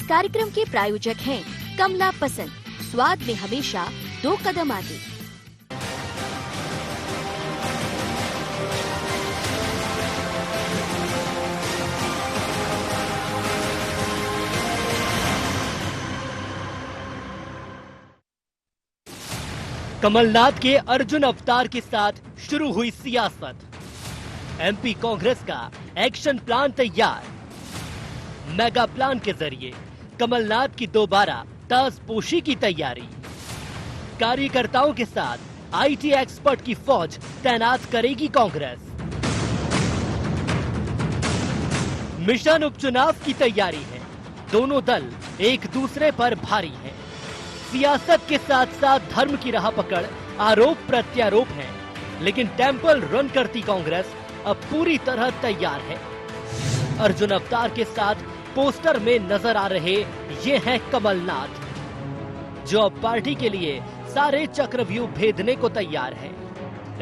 कार्यक्रम के प्रायोजक हैं कमला पसंद, स्वाद में हमेशा 2 कदम आगे। कमलनाथ के अर्जुन अवतार के साथ शुरू हुई सियासत। एमपी कांग्रेस का एक्शन प्लान तैयार। मेगा प्लान के जरिए कमलनाथ की दोबारा ताजपोशी की तैयारी। कार्यकर्ताओं के साथ आईटी एक्सपर्ट की फौज तैनात करेगी कांग्रेस। मिशन उपचुनाव की तैयारी है। दोनों दल एक दूसरे पर भारी हैं। सियासत के साथ साथ धर्म की राह पकड़ आरोप प्रत्यारोप है, लेकिन टेंपल रन करती कांग्रेस अब पूरी तरह तैयार है। अर्जुन अवतार के साथ पोस्टर में नजर आ रहे ये हैं कमलनाथ, जो अब पार्टी के लिए सारे चक्रव्यूह भेदने को तैयार है।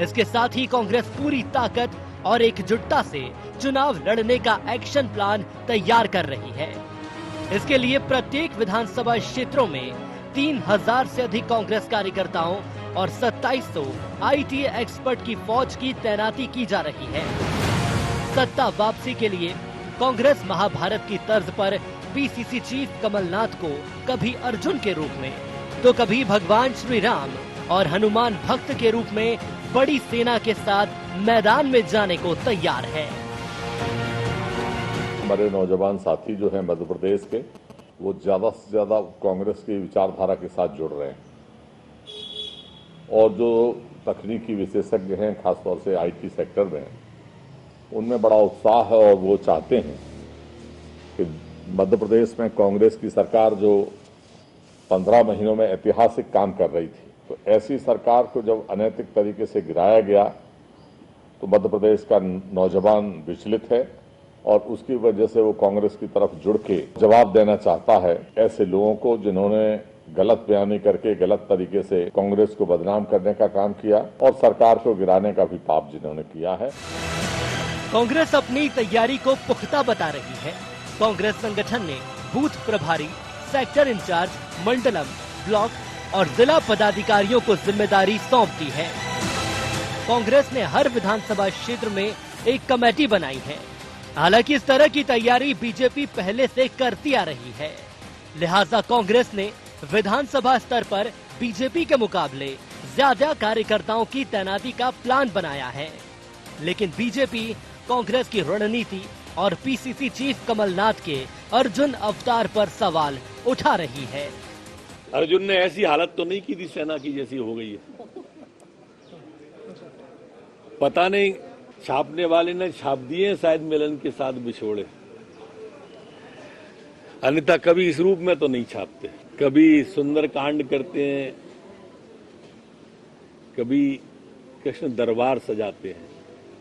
इसके साथ ही कांग्रेस पूरी ताकत और एकजुटता से चुनाव लड़ने का एक्शन प्लान तैयार कर रही है। इसके लिए प्रत्येक विधानसभा क्षेत्रों में 3000 से अधिक कांग्रेस कार्यकर्ताओं और 2700 आईटी एक्सपर्ट की फौज की तैनाती की जा रही है। सत्ता वापसी के लिए कांग्रेस महाभारत की तर्ज पर पीसीसी चीफ कमलनाथ को कभी अर्जुन के रूप में तो कभी भगवान श्री राम और हनुमान भक्त के रूप में बड़ी सेना के साथ मैदान में जाने को तैयार है। हमारे नौजवान साथी जो हैं मध्य प्रदेश के, वो ज्यादा से ज्यादा कांग्रेस की विचारधारा के साथ जुड़ रहे हैं और जो तकनीकी विशेषज्ञ हैं खासतौर से आईटी सेक्टर में, उनमें बड़ा उत्साह है और वो चाहते हैं कि मध्य प्रदेश में कांग्रेस की सरकार जो 15 महीनों में ऐतिहासिक काम कर रही थी, तो ऐसी सरकार को जब अनैतिक तरीके से गिराया गया तो मध्य प्रदेश का नौजवान विचलित है और उसकी वजह से वो कांग्रेस की तरफ जुड़ के जवाब देना चाहता है ऐसे लोगों को जिन्होंने गलत बयानी करके गलत तरीके से कांग्रेस को बदनाम करने का काम किया और सरकार को गिराने का भी पाप जिन्होंने किया है। कांग्रेस अपनी तैयारी को पुख्ता बता रही है। कांग्रेस संगठन ने बूथ प्रभारी, सेक्टर इंचार्ज, मंडलम, ब्लॉक और जिला पदाधिकारियों को जिम्मेदारी सौंप दी है। कांग्रेस ने हर विधानसभा क्षेत्र में एक कमेटी बनाई है। हालांकि इस तरह की तैयारी बीजेपी पहले से करती आ रही है, लिहाजा कांग्रेस ने विधानसभा स्तर पर बीजेपी के मुकाबले ज्यादा कार्यकर्ताओं की तैनाती का प्लान बनाया है। लेकिन बीजेपी कांग्रेस की रणनीति और पीसीसी चीफ कमलनाथ के अर्जुन अवतार पर सवाल उठा रही है। अर्जुन ने ऐसी हालत तो नहीं की थी सेना की जैसी हो गई है। पता नहीं छापने वाले ने छाप दिए शायद मिलन के साथ बिछोड़े, अन्यथा कभी इस रूप में तो नहीं छापते। कभी सुंदर कांड करते हैं, कभी कृष्ण दरबार सजाते हैं।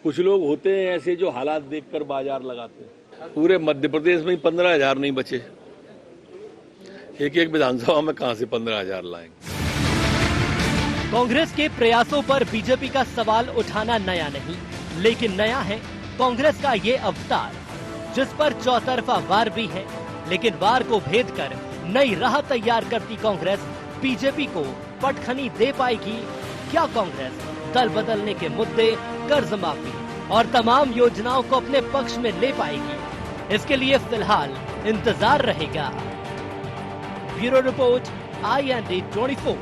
कुछ लोग होते हैं ऐसे जो हालात देखकर बाजार लगाते हैं। पूरे मध्य प्रदेश में ही 15,000 नहीं बचे, एक एक विधानसभा में कहां से 15,000 लाएंगे। कांग्रेस के प्रयासों पर बीजेपी का सवाल उठाना नया नहीं, लेकिन नया है कांग्रेस का ये अवतार, जिस पर चौतरफा वार भी है। लेकिन वार को भेद कर नई राह तैयार करती कांग्रेस बीजेपी को पटखनी दे पाएगी? क्या कांग्रेस दल बदलने के मुद्दे, कर्ज माफी और तमाम योजनाओं को अपने पक्ष में ले पाएगी? इसके लिए फिलहाल इंतजार रहेगा। Bureau report, IND 24।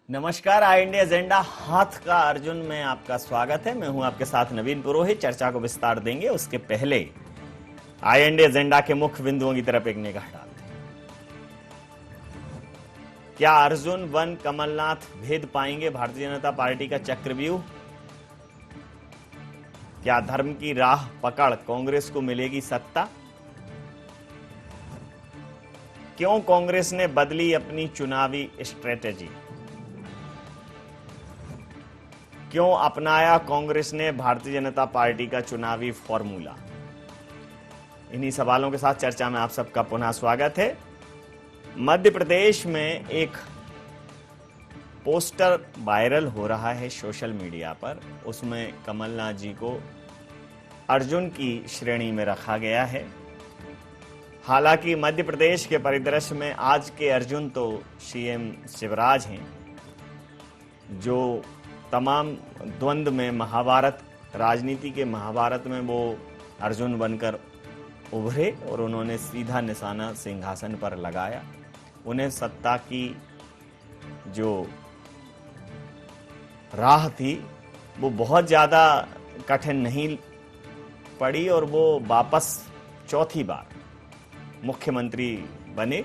नमस्कार, IND एजेंडा हाथ का अर्जुन में आपका स्वागत है। मैं हूं आपके साथ नवीन पुरोहित। चर्चा को विस्तार देंगे उसके पहले IND एजेंडा के मुख्य बिंदुओं की तरफ एक निगाह डालते हैं। क्या अर्जुन वन कमलनाथ भेद पाएंगे भारतीय जनता पार्टी का चक्रव्यूह? क्या धर्म की राह पकड़ कांग्रेस को मिलेगी सत्ता? क्यों कांग्रेस ने बदली अपनी चुनावी स्ट्रेटेजी? क्यों अपनाया कांग्रेस ने भारतीय जनता पार्टी का चुनावी फॉर्मूला? इन्हीं सवालों के साथ चर्चा में आप सबका पुनः स्वागत है। मध्य प्रदेश में एक पोस्टर वायरल हो रहा है सोशल मीडिया पर। उसमें कमलनाथ जी को अर्जुन की श्रेणी में रखा गया है। हालांकि मध्य प्रदेश के परिदृश्य में आज के अर्जुन तो सीएम शिवराज हैं, जो तमाम द्वंद्व में महाभारत, राजनीति के महाभारत में वो अर्जुन बनकर उभरे और उन्होंने सीधा निशाना सिंहासन पर लगाया। उन्हें सत्ता की जो राह थी वो बहुत ज़्यादा कठिन नहीं पड़ी और वो वापस चौथी बार मुख्यमंत्री बने।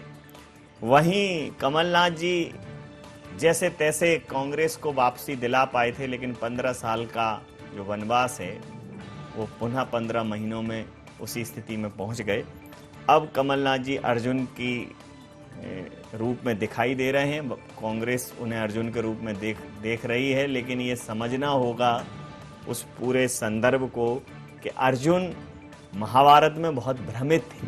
वहीं कमलनाथ जी जैसे तैसे कांग्रेस को वापसी दिला पाए थे, लेकिन 15 साल का जो वनवास है वो पुनः 15 महीनों में उसी स्थिति में पहुंच गए। अब कमलनाथ जी अर्जुन की रूप में दिखाई दे रहे हैं। कांग्रेस उन्हें अर्जुन के रूप में देख रही है, लेकिन ये समझना होगा उस पूरे संदर्भ को कि अर्जुन महाभारत में बहुत भ्रमित थे।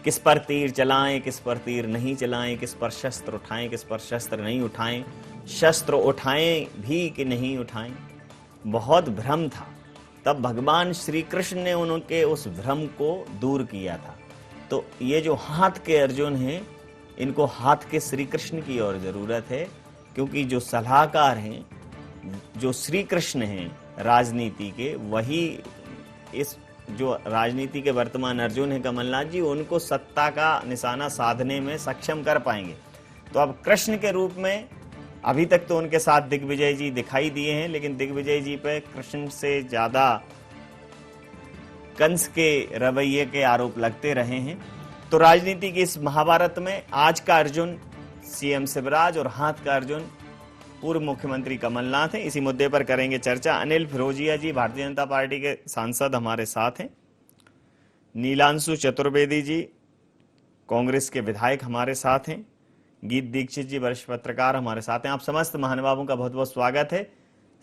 किस पर तीर चलाएं, किस पर तीर नहीं चलाएं, किस पर शस्त्र उठाएं, किस पर शस्त्र नहीं उठाएं, शस्त्र उठाएं भी कि नहीं उठाएं, बहुत भ्रम था। तब भगवान श्री कृष्ण ने उनके उस भ्रम को दूर किया था। तो ये जो हाथ के अर्जुन हैं, इनको हाथ के श्री कृष्ण की और जरूरत है, क्योंकि जो सलाहकार हैं, जो श्री कृष्ण हैं राजनीति के, वही इस जो राजनीति के वर्तमान अर्जुन है कमलनाथ जी, उनको सत्ता का निशाना साधने में सक्षम कर पाएंगे। तो अब कृष्ण के रूप में अभी तक तो उनके साथ दिग्विजय जी दिखाई दिए हैं, लेकिन दिग्विजय जी पे कृष्ण से ज्यादा कंस के रवैये के आरोप लगते रहे हैं। तो राजनीति की इस महाभारत में आज का अर्जुन सीएम शिवराज और हाथ का अर्जुन पूर्व मुख्यमंत्री कमलनाथ हैं। इसी मुद्दे पर करेंगे चर्चा। अनिल फिरोजिया जी भारतीय जनता पार्टी के सांसद हमारे साथ हैं। नीलांशु चतुर्वेदी जी कांग्रेस के विधायक हमारे साथ हैं। गीत दीक्षित जी वरिष्ठ पत्रकार हमारे साथ हैं। आप समस्त महानुभावों का बहुत बहुत स्वागत है।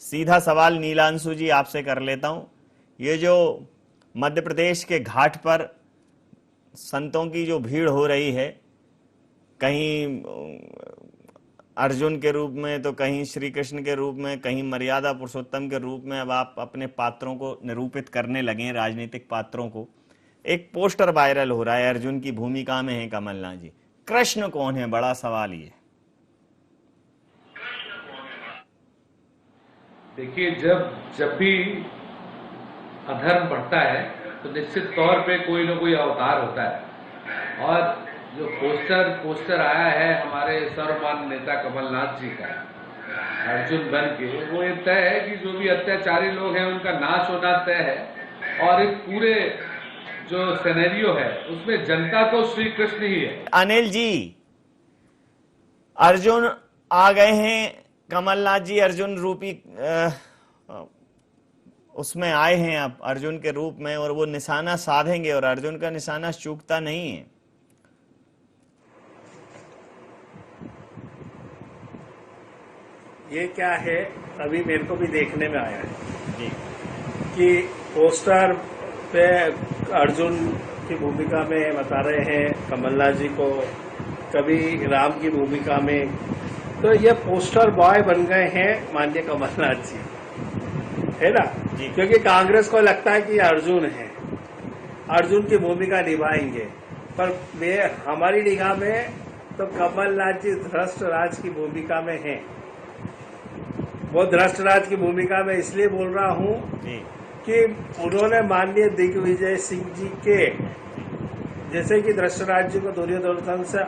सीधा सवाल नीलांशु जी आपसे कर लेता हूं। ये जो मध्य प्रदेश के घाट पर संतों की जो भीड़ हो रही है, कहीं अर्जुन के रूप में तो कहीं श्री कृष्ण के रूप में, कहीं मर्यादा पुरुषोत्तम के रूप में, अब आप अपने पात्रों को निरूपित करने लगे हैं, राजनीतिक पात्रों को। एक पोस्टर वायरल हो रहा है, अर्जुन की भूमिका में है कमलनाथ जी। कृष्ण कौन है, बड़ा सवाल ये। देखिए, जब भी अधर्म बढ़ता है तो निश्चित तौर पे कोई ना कोई अवतार होता है, और जो पोस्टर आया है हमारे सर्वमान्य नेता कमलनाथ जी का अर्जुन बन के, वो ये तय है कि जो भी अत्याचारी लोग हैं उनका नाश होना तय है, और एक पूरे जो सिनेरियो है उसमें जनता तो श्री कृष्ण ही है। अनिल जी, अर्जुन आ गए हैं, कमलनाथ जी अर्जुन रूपी उसमें आए हैं अब अर्जुन के रूप में, और वो निशाना साधेंगे और अर्जुन का निशाना चूकता नहीं है। ये क्या है, अभी मेरे को भी देखने में आया है जी कि पोस्टर पे अर्जुन की भूमिका में बता रहे हैं कमलनाथ जी को, कभी राम की भूमिका में। तो ये पोस्टर बॉय बन गए हैं माननीय कमलनाथ जी, है ना, क्योंकि कांग्रेस को लगता है कि अर्जुन है, अर्जुन की भूमिका निभाएंगे। पर वे हमारी निगाह में तो कमलनाथ जी धृष्टराज की भूमिका में हैं। वो धृष्टराज की भूमिका में इसलिए बोल रहा हूं कि उन्होंने माननीय दिग्विजय सिंह जी के, जैसे कि धृष्टराज जी को दुर्योधन से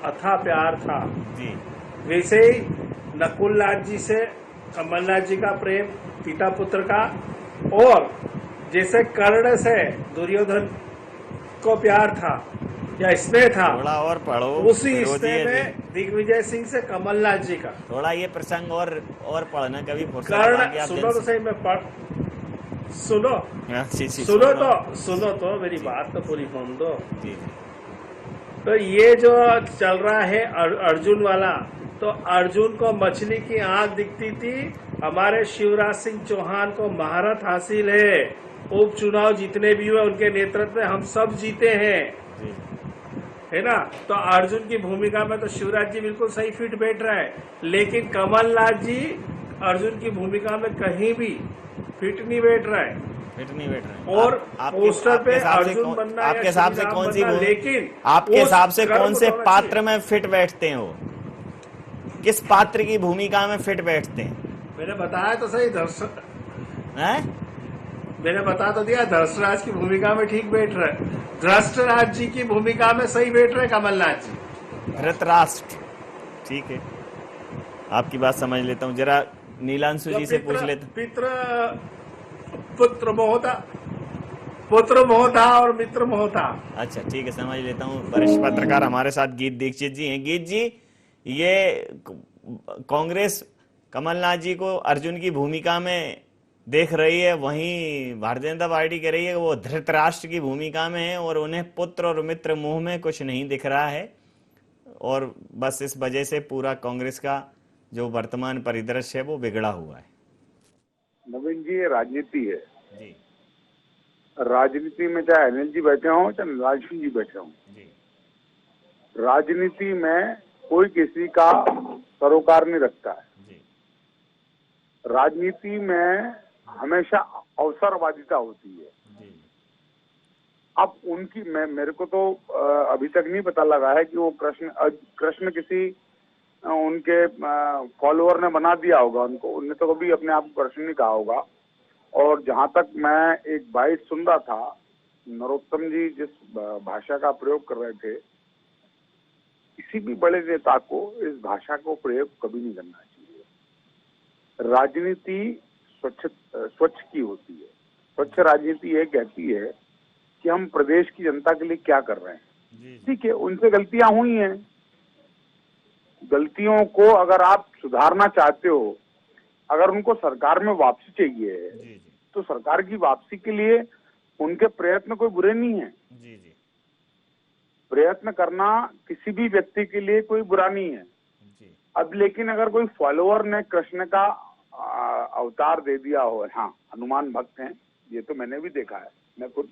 अथाह प्यार था, वैसे ही नकुल नाथ जी से कमलनाथ जी का प्रेम पिता पुत्र का, और जैसे कर्ण से दुर्योधन को प्यार था या स्नेह था, थोड़ा और पढ़ो, उसी स्नेह में दिग्विजय सिंह से कमलनाथ जी का। थोड़ा ये प्रसंग और पढ़ना कभी कर्ण, सुनो तो सही, मैं पढ़ सुनो सुनो तो मेरी बात तो पूरी होने दो। तो ये जो चल रहा है अर्जुन वाला, तो अर्जुन को मछली की आंख दिखती थी। हमारे शिवराज सिंह चौहान को महारत हासिल है। उपचुनाव जितने भी हुए उनके नेतृत्व में हम सब जीते हैं, है ना। तो अर्जुन की भूमिका में तो शिवराज जी बिल्कुल सही फिट बैठ रहा है, लेकिन कमलनाथ जी अर्जुन की भूमिका में कहीं भी फिट नहीं बैठ रहा है। फिट नहीं बैठ रहे। और पोस्टर पे हिसाब से अर्जुन बनना आपके हिसाब से कौन सी लेकिन आपके हिसाब से कर्म कौन से होना पात्र चाहिए। में फिट बैठते हैं वो? किस पात्र की भूमिका में फिट बैठते हैं? मैंने बताया तो सही, हैं? मैंने बता तो दिया, धृतराज की भूमिका में ठीक बैठ रहा है। धृतराज जी की भूमिका में सही बैठ रहे कमलनाथ जी। धृतराष्ट्र, ठीक है, आपकी बात समझ लेता हूँ। जरा नीलांशु जी से पूछ लेते। पुत्र मोह था और मित्र मोह था। अच्छा ठीक है, समझ लेता हूँ। वरिष्ठ पत्रकार हमारे साथ गीत दीक्षित जी हैं। गीत जी, ये कांग्रेस कमलनाथ जी को अर्जुन की भूमिका में देख रही है, वहीं भारतीय जनता पार्टी कह रही है कि वो धृतराष्ट्र की भूमिका में है और उन्हें पुत्र और मित्र मोह में कुछ नहीं दिख रहा है, और बस इस वजह से पूरा कांग्रेस का जो वर्तमान परिदृश्य है वो बिगड़ा हुआ है। नवीन जी, ये राजनीति है जी। राजनीति में चाहे अनिल जी बैठे हों चाहे नीलांशु जी बैठे हों, राजनीति में कोई किसी का सरोकार नहीं रखता है। राजनीति में हमेशा अवसरवादिता होती है। अब उनकी मेरे को तो अभी तक नहीं पता लगा है कि वो कृष्ण किसी उनके फॉलोअर ने बना दिया होगा उनको। उनने तो कभी अपने आप को कृष्ण नहीं कहा होगा। और जहां तक मैं एक बाइट सुन रहा था, नरोत्तम जी जिस भाषा का प्रयोग कर रहे थे, किसी भी बड़े नेता को इस भाषा को प्रयोग कभी नहीं करना चाहिए। राजनीति स्वच्छ की होती है। स्वच्छ राजनीति ये कहती है कि हम प्रदेश की जनता के लिए क्या कर रहे हैं। ठीक है, उनसे गलतियां हुई हैं, गलतियों को अगर आप सुधारना चाहते हो, अगर उनको सरकार में वापसी चाहिए तो सरकार की वापसी के लिए उनके प्रयत्न कोई बुरे नहीं है। प्रयत्न करना किसी भी व्यक्ति के लिए कोई बुरा नहीं है। अब लेकिन अगर कोई फॉलोअर ने कृष्ण का अवतार दे दिया हो, हाँ हनुमान भक्त हैं, ये तो मैंने भी देखा है, मैं खुद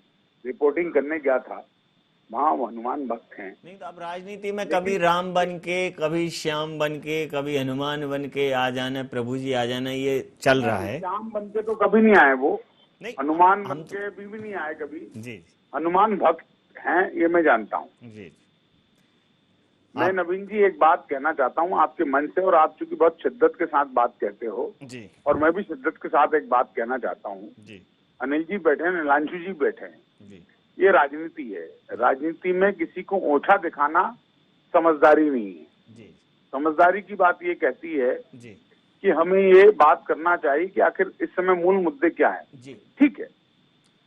रिपोर्टिंग करने गया था, वहाँ वो हनुमान भक्त हैं। नहीं तो अब राजनीति में कभी राम बन के, कभी श्याम बन के, कभी हनुमान बन के आ जाना, प्रभु जी आ जाना, ये चल रहा है। श्याम बन के तो कभी नहीं आए वो, नहीं, हनुमान बन के भी नहीं आए कभी। जी, हनुमान भक्त हैं, ये मैं जानता हूँ। जी। मैं नवीन जी एक बात कहना चाहता हूँ आपके मन से, और आप चूंकि बहुत शिद्दत के साथ बात कहते हो जी, और मैं भी शिद्दत के साथ एक बात कहना चाहता हूँ जी। अनिल जी बैठे हैं, नीलांशु जी बैठे हैं, जी। ये राजनीति है। राजनीति में किसी को ओछा दिखाना समझदारी नहीं है। जी। समझदारी की बात ये कहती है जी। कि हमें ये बात करना चाहिए कि आखिर इस समय मूल मुद्दे क्या है। जी। ठीक है,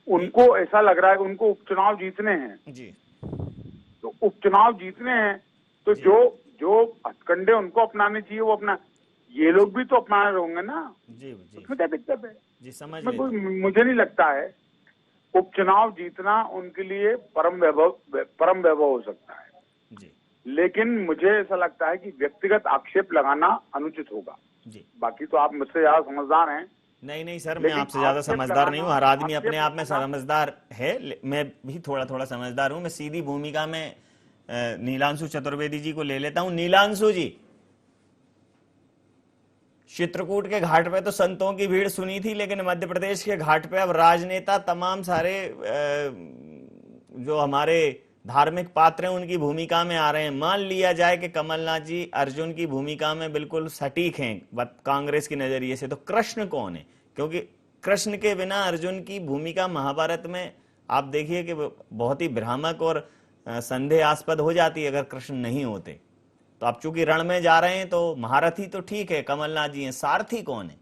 उनको ऐसा लग रहा है उनको उपचुनाव जीतने हैं, जी। तो उपचुनाव जीतने हैं तो जो हथकंडे उनको अपनाने चाहिए वो अपना, ये लोग भी तो अपनाने होंगे ना। जी, जी। उसमें क्या दिक्कत है? जी, समझ मुझे नहीं लगता है उपचुनाव जीतना उनके लिए परम वैभव हो सकता है। जी। लेकिन मुझे ऐसा लगता है कि व्यक्तिगत आक्षेप लगाना अनुचित होगा। जी। बाकी तो आप मुझसे ज्यादा समझदार हैं। नहीं सर, मैं आपसे ज्यादा समझदार नहीं हूँ। हर आदमी अपने आप में समझदार है, मैं भी थोड़ा थोड़ा समझदार हूँ। मैं सीधी भूमिका में नीलांशु चतुर्वेदी जी को ले लेता हूँ। नीलांशु जी, चित्रकूट के घाट पे तो संतों की भीड़ सुनी थी, लेकिन मध्य प्रदेश के घाट पे अब राजनेता, तमाम सारे जो हमारे धार्मिक पात्र हैं उनकी भूमिका में आ रहे हैं। मान लिया जाए कि कमलनाथ जी अर्जुन की भूमिका में बिल्कुल सटीक हैं कांग्रेस के नजरिए से, तो कृष्ण कौन है? क्योंकि कृष्ण के बिना अर्जुन की भूमिका महाभारत में आप देखिए कि बहुत ही भ्रामक और संदेहास्पद हो जाती है अगर कृष्ण नहीं होते। तो आप चूंकि रण में जा रहे हैं तो महारथी तो ठीक है कमलनाथ जी हैं, सारथी कौन है?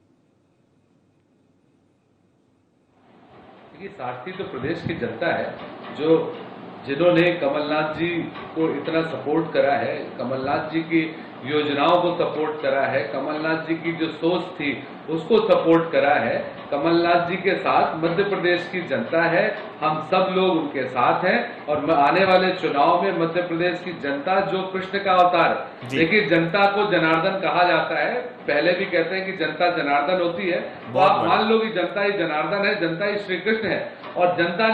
देखिए, सारथी तो प्रदेश की जनता है, जिन्होंने कमलनाथ जी को इतना सपोर्ट करा है। कमलनाथ जी की योजनाओं को सपोर्ट करा है, कमलनाथ जी की जो सोच थी उसको सपोर्ट करा है। कमलनाथ जी के साथ मध्य प्रदेश की जनता है, हम सब लोग उनके साथ हैं और आने वाले चुनाव में मध्य प्रदेश की जनता जो कृष्ण का अवतार, देखिए जनता को जनार्दन कहा जाता है, पहले भी कहते हैं कि जनता जनार्दन होती है, तो आप मान लो कि जनता ही जनार्दन है, जनता ही श्री कृष्ण है और जनता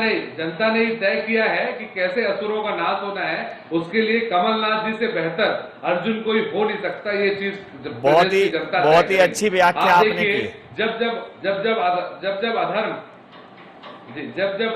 ने ही तय किया है कि कैसे असुरों का नाश होना है। उसके लिए कमलनाथ जी से बेहतर अर्जुन कोई हो नहीं सकता। ये चीज बहुत ही अच्छी व्याख्या आपने की। जब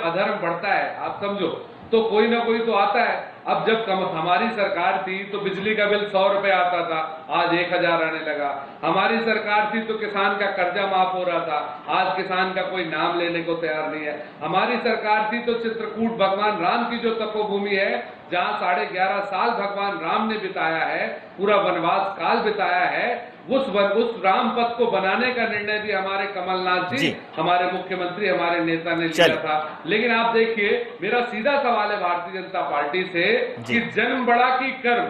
अधर्म बढ़ता है, आप समझो, तो कोई ना कोई तो आता है। अब जब हमारी सरकार थी तो बिजली का बिल 100 रुपए आता था, आज 1000 आने लगा। हमारी सरकार थी तो किसान का कर्जा माफ हो रहा था, आज किसान का कोई नाम लेने को तैयार नहीं है। हमारी सरकार थी तो चित्रकूट भगवान राम की जो तपोभूमि है, जहां 11.5 साल भगवान राम ने बिताया है, पूरा वनवास काल बिताया है, उस राम पथ को बनाने का निर्णय भी हमारे कमलनाथ जी, हमारे मुख्यमंत्री, हमारे नेता ने लिया था। लेकिन आप देखिए, मेरा सीधा सवाल है भारतीय जनता पार्टी से कि जन्म बड़ा कि कर्म।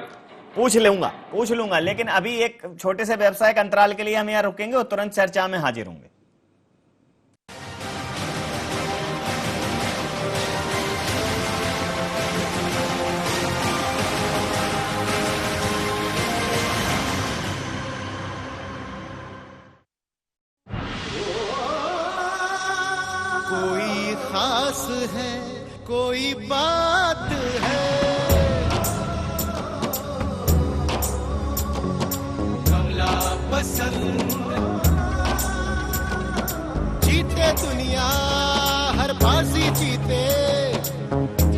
पूछ लूंगा, लेकिन अभी एक छोटे से व्यवसायिक अंतराल के लिए हम यहाँ रुकेंगे और तुरंत चर्चा में हाजिर होंगे। कोई खास है, कोई बात है, कमला पसंद। जीते दुनिया, हर बाजी जीते,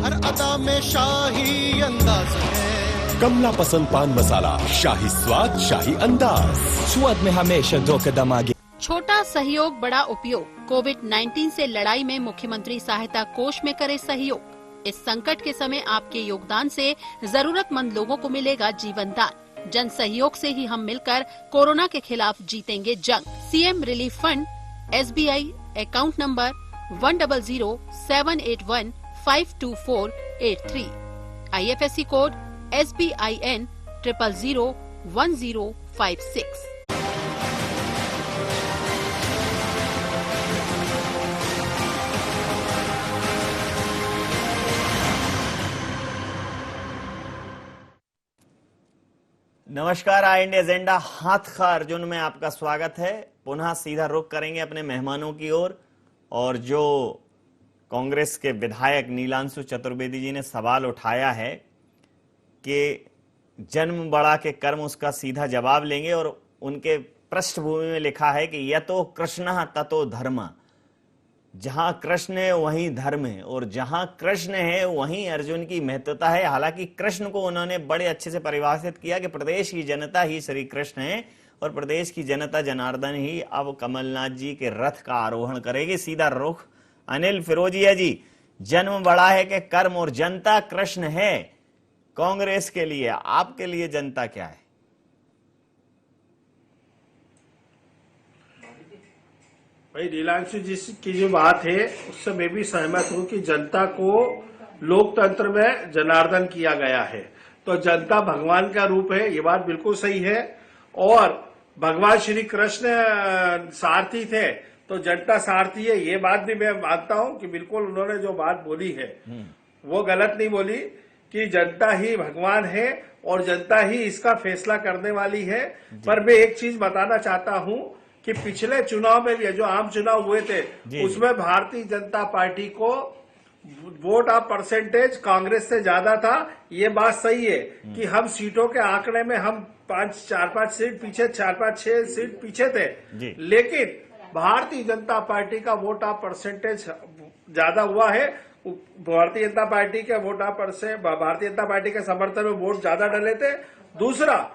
हर अदा में शाही अंदाज है। कमला पसंद पान मसाला, शाही स्वाद, शाही अंदाज, स्वाद में हमेशा 2 कदम आगे। छोटा सहयोग बड़ा उपयोग। कोविड-19 से लड़ाई में मुख्यमंत्री सहायता कोष में करे सहयोग। इस संकट के समय आपके योगदान से जरूरतमंद लोगों को मिलेगा जीवन दान। जन सहयोग से ही हम मिलकर कोरोना के खिलाफ जीतेंगे जंग। CM relief fund, SBI account number 10078152483, IFSC code SBIN 0001056। नमस्कार, आई इंडिया एजेंडा हाथ का अर्जुन में आपका स्वागत है। पुनः सीधा रुख करेंगे अपने मेहमानों की ओर। और जो कांग्रेस के विधायक नीलांशु चतुर्वेदी जी ने सवाल उठाया है कि जन्म बड़ा के कर्म, उसका सीधा जवाब लेंगे। और उनके पृष्ठभूमि में लिखा है कि यतो कृष्ण ततो धर्म, जहां कृष्ण है वहीं धर्म है, और जहां कृष्ण है वहीं अर्जुन की महत्वता है। हालांकि कृष्ण को उन्होंने बड़े अच्छे से परिभाषित किया कि प्रदेश की जनता ही श्री कृष्ण है और प्रदेश की जनता जनार्दन ही अब कमलनाथ जी के रथ का आरोहण करेगी। सीधा रुख अनिल फिरोजिया जी, जन्म बड़ा है कि कर्म, और जनता कृष्ण है कांग्रेस के लिए, आपके लिए जनता क्या है? भाई, नीलांशु जी की जो बात है उससे मैं भी सहमत हूं कि जनता को लोकतंत्र में जनार्दन किया गया है, तो जनता भगवान का रूप है, ये बात बिल्कुल सही है। और भगवान श्री कृष्ण सारथी थे तो जनता सारथी है, ये बात भी मैं मानता हूं कि बिल्कुल उन्होंने जो बात बोली है वो गलत नहीं बोली कि जनता ही भगवान है और जनता ही इसका फैसला करने वाली है। पर मैं एक चीज बताना चाहता हूं कि पिछले चुनाव में भी जो आम चुनाव हुए थे उसमें भारतीय जनता पार्टी को वोट ऑफ परसेंटेज कांग्रेस से ज्यादा था। ये बात सही है कि हम सीटों के आंकड़े में हम 4-5 सीट पीछे, 4-5-6 सीट पीछे थे, लेकिन भारतीय जनता पार्टी का वोट ऑफ परसेंटेज ज्यादा हुआ है। भारतीय जनता पार्टी के vote of percent, Bharatiya Janata party के समर्थन में वोट ज्यादा डले थे। दूसरा,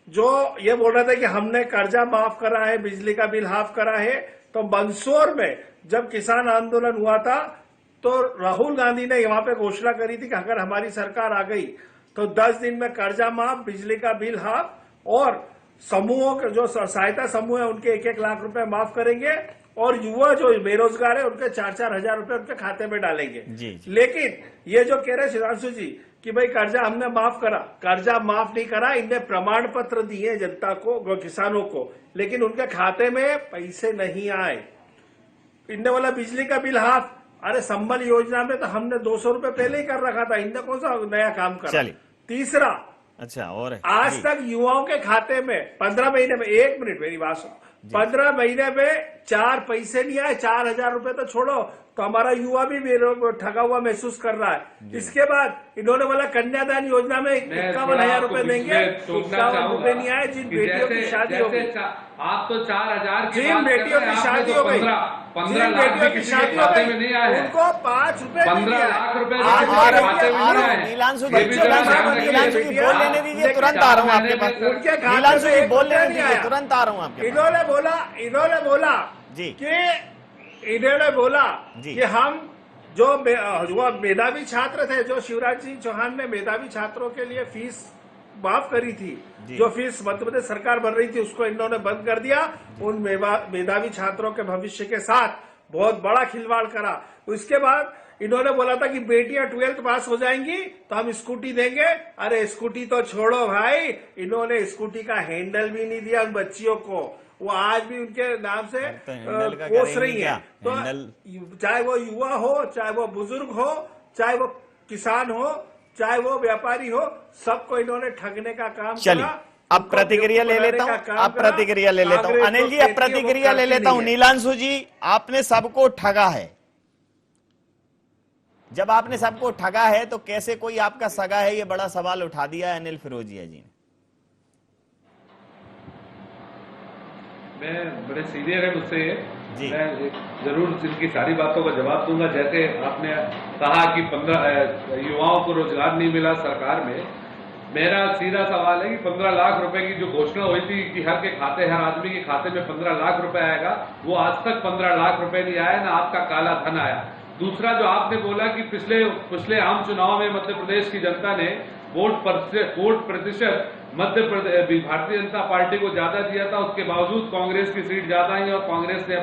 जो ये बोल रहे थे कि हमने कर्जा माफ करा है, बिजली का बिल हाफ करा है, तो मंदसौर में जब किसान आंदोलन हुआ था तो राहुल गांधी ने वहां पे घोषणा करी थी कि अगर हमारी सरकार आ गई तो 10 दिन में कर्जा माफ, बिजली का बिल हाफ, और समूहों के जो सहायता समूह है उनके 1-1 लाख रुपए माफ करेंगे, और युवा जो बेरोजगार है उनके 4-4 हजार रुपए उनके खाते में डालेंगे। लेकिन ये जो कह रहे सुधांशु जी कि भाई कर्जा हमने माफ करा, कर्जा माफ नहीं करा, इनने प्रमाण पत्र दिए जनता को, किसानों को, लेकिन उनके खाते में पैसे नहीं आए। इनने वाला बिजली का बिल हाफ, अरे संबल योजना में तो हमने 200 रुपए पहले ही कर रखा था, इनने कौन सा नया काम करा। तीसरा, अच्छा, और आज तक युवाओं के खाते में 15 महीने में, 1 मिनट मेरी बात सुनो, 15 महीने में 4 पैसे नहीं आए, 4,000 रुपए तो छोड़ो, तो हमारा युवा भी ठगा हुआ महसूस कर रहा है। इसके बाद इन्होंने बोला कन्यादान योजना में 51,000 रुपए देंगे, 51 रुपए नहीं आए। जिन बेटियों की शादी हो गई, आप तो 4,000 जिन बेटियों की शादी हो गई, 15 लाख की शादी खाते में नहीं आए, उनको 5 रुपए 15 लाख रुपए नीलांशु जी बोल लेने दीजिए, तुरंत आ रहा हूँ आपके पास। नीलांशु जी बोल लेने दीजिए, तुरंत आ रहा हूँ आपके पास। इन्होंने बोला जी कि हम जो मेधावी छात्र थे, जो शिवराज सिंह चौहान ने मेधावी छात्रों के लिए फीस माफ करी थी, जो फीस मध्य प्रदेश सरकार भर रही थी, उसको इन्होंने बंद कर दिया। उन मेधावी छात्रों के भविष्य के साथ बहुत बड़ा खिलवाड़ करा। उसके बाद इन्होंने बोला था कि बेटियां 12th पास हो जाएंगी तो हम स्कूटी देंगे। अरे स्कूटी तो छोड़ो भाई, इन्होंने स्कूटी का हैंडल भी नहीं दिया उन बच्चियों को, वो आज भी उनके नाम से पोस रही है। तो चाहे वो युवा हो, चाहे वो बुजुर्ग हो, चाहे वो किसान हो, चाहे वो व्यापारी हो, सबको इन्होंने ठगने का काम किया। अब प्रतिक्रिया ले लेता हूँ, अनिल जी, अब प्रतिक्रिया ले लेता हूँ। नीलांशु जी, आपने सबको ठगा है। जब आपने सबको ठगा है तो कैसे कोई आपका सगा है, ये बड़ा सवाल उठा दिया है अनिल फिरोजिया जी ने। मैं बड़े सीनियर है मुझसे, मैं जरूर इनकी सारी बातों का जवाब दूंगा। जैसे आपने कहा कि 15 युवाओं को रोजगार नहीं मिला सरकार में, मेरा सीधा सवाल है कि 15 लाख रुपए की जो घोषणा हुई थी कि हर आदमी के खाते में 15 लाख रुपए आएगा, वो आज तक 15 लाख रुपए नहीं आया, ना आपका काला धन आया। दूसरा, जो आपने बोला कि पिछले आम चुनाव में मध्य प्रदेश की जनता ने वोट प्रतिशत भारतीय जनता पार्टी को ज्यादा दिया था, उसके बावजूद कांग्रेस की सीट ज्यादा आई और कांग्रेस ने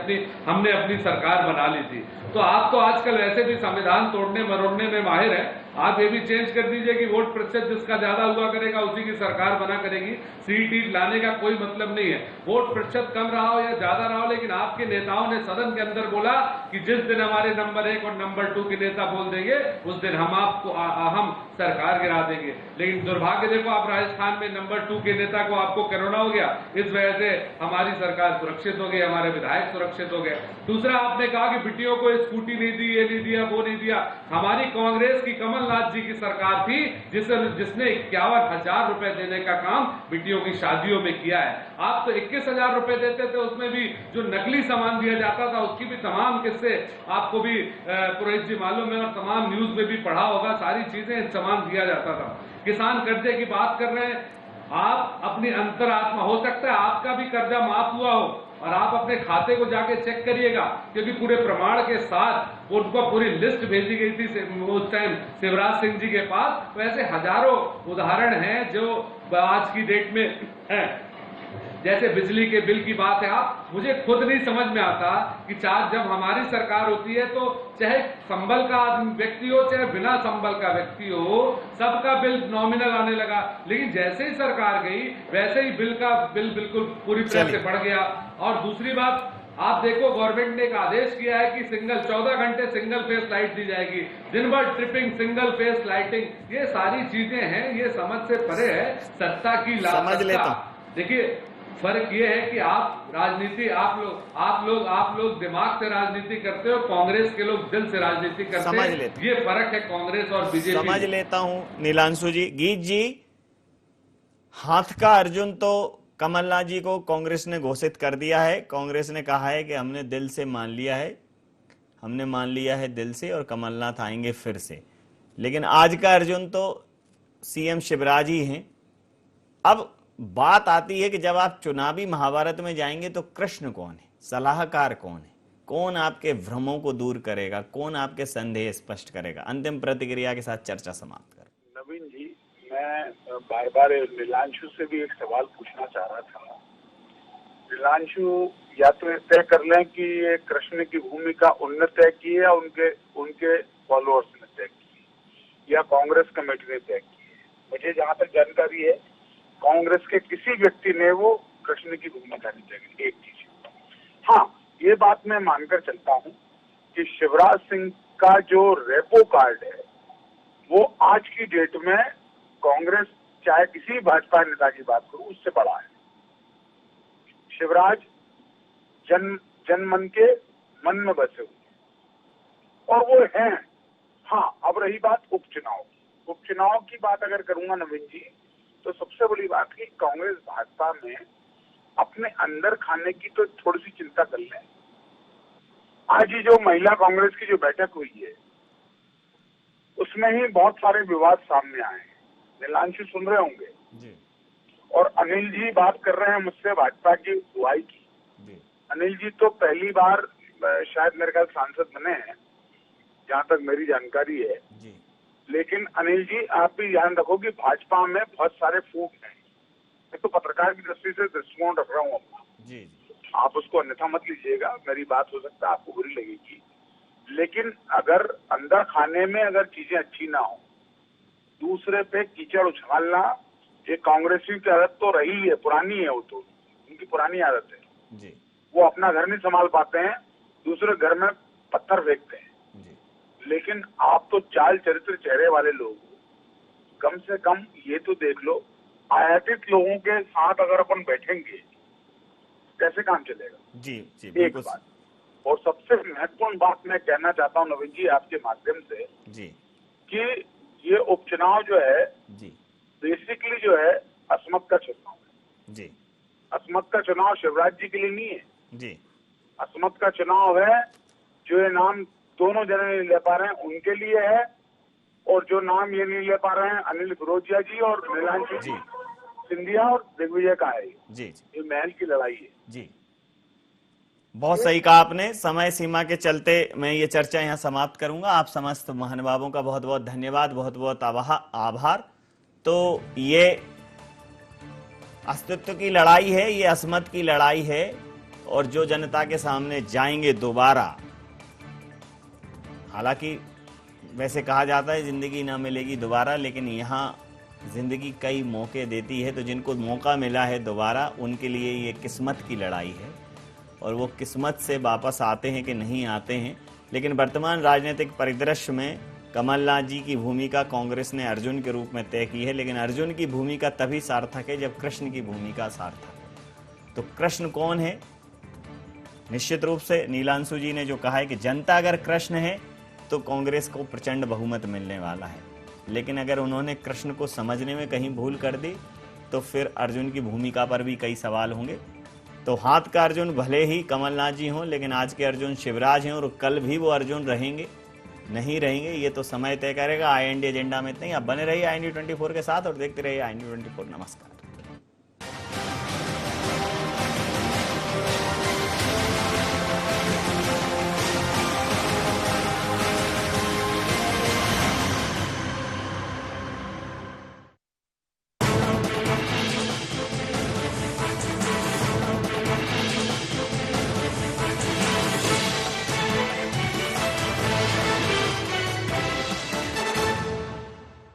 हमने अपनी सरकार बना ली थी। तो आप तो आजकल वैसे भी संविधान तोड़ने मरोड़ने में माहिर है, आप ये भी चेंज कर दीजिए कि वोट प्रतिशत जिसका ज्यादा हुआ करेगा उसी की सरकार बना करेगी। सीट लाने का कोई मतलब नहीं है, वोट प्रतिशत कम रहा हो या ज्यादा रहा हो, लेकिन आपके नेताओं ने सदन के अंदर बोला कि जिस दिन हमारे नंबर 1 और नंबर 2 के नेता बोल देंगे उस दिन हम सरकार गिरा देंगे। लेकिन दुर्भाग्य देखो, आप राजस्थान में नंबर 2 के नेता को आपको कोरोना हो गया, इस वजह से हमारी सरकार सुरक्षित हो गई, हमारे विधायक सुरक्षित हो गए। दूसरा, आपने कहा कि बिटियों को स्कूटी नहीं दी, ये नहीं दिया, वो नहीं दिया। हमारी कांग्रेस की कमलनाथ जी की सरकार थी जिसने 51,000 रुपए देने का काम बिटियों की शादियों में किया है। आप तो 21,000 रुपए देते थे, उसमें भी जो नकली सामान दिया जाता था उसकी भी तमाम किस्से आपको भी पुरोहित जी मालूम है और तमाम न्यूज में भी पढ़ा होगा, सारी चीजें सामान दिया जाता था। किसान कर्जे की बात कर रहे हैं, आप अपनी अंतरात्मा, हो सकता है आपका भी कर्जा माफ हुआ हो और आप अपने खाते को जाके चेक करिएगा, क्योंकि पूरे प्रमाण के साथ उनको पूरी लिस्ट भेजी गई थी उस टाइम शिवराज सिंह जी के पास। तो ऐसे हजारों उदाहरण हैं जो आज की डेट में हैं। जैसे बिजली के बिल की बात है, मुझे खुद नहीं समझ में आता कि जब हमारी सरकार होती है तो चाहे संबल का व्यक्ति हो चाहे बिना संबल का व्यक्ति हो, सबका बिल नॉमिनल आने लगा, लेकिन जैसे ही सरकार गई वैसे ही बिल बिल्कुल पूरी तरह से बढ़ गया। और दूसरी बात, आप देखो, गवर्नमेंट ने एक आदेश किया है कि 14 घंटे सिंगल फेस लाइट दी जाएगी, दिन भर ट्रिपिंग, सिंगल फेस लाइटिंग, ये सारी चीजें हैं, ये समझ से परे है सत्ता की लापरवाही। देखिए, फर्क ये है कि आप राजनीति, आप लोग दिमाग से राजनीति करते हो, कांग्रेस के लोग दिल से राजनीति करते हैं। ये फर्क है कांग्रेस और बीजेपी। समझ लेता हूं नीलांशु जी। गीत जी, हाथ का अर्जुन तो कमलनाथ जी को कांग्रेस ने घोषित कर दिया है। कांग्रेस ने कहा है कि हमने दिल से मान लिया है, हमने मान लिया है दिल से, और कमलनाथ आएंगे फिर से। लेकिन आज का अर्जुन तो सीएम शिवराज ही हैं। अब बात आती है कि जब आप चुनावी महाभारत में जाएंगे तो कृष्ण कौन है, सलाहकार कौन है, कौन आपके भ्रमों को दूर करेगा, कौन आपके संदेह स्पष्ट करेगा। अंतिम प्रतिक्रिया के साथ चर्चा समाप्त कर। नवीन जी, मैं बार बार नीलांशु से भी एक सवाल पूछना चाह रहा था। नीलांशु या तो तय कर लें कि ये कृष्ण की भूमिका उनने तय की है या उनके फॉलोअर्स ने तय की। या कांग्रेस कमेटी ने तय की है। मुझे जहां तक जानकारी है, कांग्रेस के किसी व्यक्ति ने वो कृष्ण की भूमिका नहीं तय की। एक चीज, हाँ, ये बात मैं मानकर चलता हूं कि शिवराज सिंह का जो रेपो कार्ड है वो आज की डेट में कांग्रेस, चाहे किसी भाजपा नेता की बात करूं, उससे बड़ा है। शिवराज जनमन के मन में बसे हुए और वो हैं। हाँ, अब रही बात उपचुनाव की बात अगर करूंगा नवीन जी, तो सबसे बड़ी बात कि कांग्रेस भाजपा में अपने अंदर खाने की तो थोड़ी सी चिंता कर लें। आज ही जो महिला कांग्रेस की जो बैठक हुई है उसमें ही बहुत सारे विवाद सामने आए हैं। नीलांशु सुन रहे होंगे जी। और अनिल जी बात कर रहे हैं मुझसे भाजपा की अगुवाई की जी। अनिल जी तो पहली बार शायद मेरे ख्याल सांसद बने हैं, जहां तक मेरी जानकारी है जी। लेकिन अनिल जी, आप भी ध्यान रखो कि भाजपा में बहुत सारे फूट हैं। मैं तो पत्रकार की दृष्टि से दृष्टिकोण रख रहा हूँ अपना। जी जी। आप उसको अन्यथा मत लीजिएगा, मेरी बात हो सकता है आपको बुरी लगेगी, लेकिन अगर अंदर खाने में अगर चीजें अच्छी ना हो, दूसरे पे कीचड़ उछालना, ये कांग्रेसियों की आदत तो रही है, पुरानी है, वो तो उनकी पुरानी आदत है जी। वो अपना घर नहीं संभाल पाते हैं, दूसरे घर में पत्थर फेंकते हैं जी। लेकिन आप तो चाल चरित्र चेहरे वाले लोग, कम से कम ये तो देख लो, आयातित लोगों के साथ अगर अपन बैठेंगे कैसे काम चलेगा। जी जी, एक बात, और सबसे महत्वपूर्ण बात मैं कहना चाहता हूँ नवीन जी आपके माध्यम से जी कि ये उपचुनाव जो है जी बेसिकली जो है असमत का चुनाव है। जी। असमत का चुनाव शिवराज जी के लिए नहीं है जी। असमत का चुनाव है जो ये नाम दोनों जने नहीं ले पा रहे हैं उनके लिए है, और जो नाम ये नहीं ले पा रहे हैं अनिल फिरोजिया जी और नीलांशु जी सिंधिया और दिग्विजय का है। जी। ये महल की लड़ाई है। जी, बहुत सही कहा आपने। समय सीमा के चलते मैं ये चर्चा यहाँ समाप्त करूंगा। आप समस्त महानुभावों का बहुत बहुत धन्यवाद, बहुत बहुत आभार। तो ये अस्तित्व की लड़ाई है, ये असमत की लड़ाई है, और जो जनता के सामने जाएंगे दोबारा, हालांकि वैसे कहा जाता है जिंदगी ना मिलेगी दोबारा, लेकिन यहाँ जिंदगी कई मौके देती है, तो जिनको मौका मिला है दोबारा उनके लिए ये किस्मत की लड़ाई है, और वो किस्मत से वापस आते हैं कि नहीं आते हैं। लेकिन वर्तमान राजनीतिक परिदृश्य में कमलनाथ जी की भूमिका कांग्रेस ने अर्जुन के रूप में तय की है, लेकिन अर्जुन की भूमिका तभी सार्थक है जब कृष्ण की भूमिका सार्थक है। तो कृष्ण कौन है? निश्चित रूप से नीलांशु जी ने जो कहा है कि जनता अगर कृष्ण है तो कांग्रेस को प्रचंड बहुमत मिलने वाला है, लेकिन अगर उन्होंने कृष्ण को समझने में कहीं भूल कर दी तो फिर अर्जुन की भूमिका पर भी कई सवाल होंगे। तो हाथ का अर्जुन भले ही कमलनाथ जी हों, लेकिन आज के अर्जुन शिवराज हैं, और कल भी वो अर्जुन रहेंगे नहीं रहेंगे ये तो समय तय करेगा। IND एजेंडा में इतना ही। आप बने रहिए IND 24 के साथ और देखते रहिए IND 24। नमस्कार।